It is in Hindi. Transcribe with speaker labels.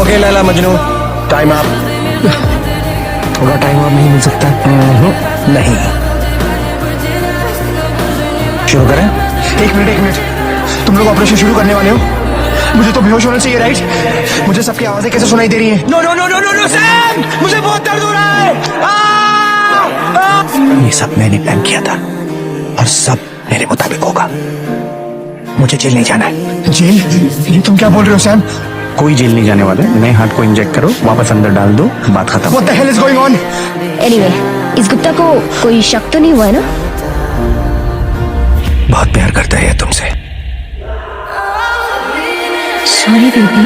Speaker 1: Okay Laila Majnu, time up.
Speaker 2: थोड़ा टाइम और नहीं मिल सकता?
Speaker 1: नहीं। शुरू करें?
Speaker 2: एक मिनट, तुम लोग ऑपरेशन शुरू करने वाले हो? मुझे तो बेहोश होना चाहिए, राइट? मुझे सबकी आवाजें कैसे सुनाई दे रही हैं?
Speaker 1: No no no no no no Sam, मुझे बहुत दर्द हो रहा है। ये सब मैंने प्लान किया था और सब मेरे मुताबिक होगा। मुझे जेल नहीं जाना है।
Speaker 2: जेल? ये तुम क्या बोल रहे हो सैम?
Speaker 1: कोई जेल नहीं जाने वाला है। नए हाथ को इंजेक्ट करो, वापस अंदर डाल दो, बात खत्म।
Speaker 2: What the hell is going on?
Speaker 3: Anyway, इस गुप्ता को कोई शक तो नहीं हुआ है ना?
Speaker 1: बहुत प्यार करता है ये तुमसे।
Speaker 3: Sorry baby.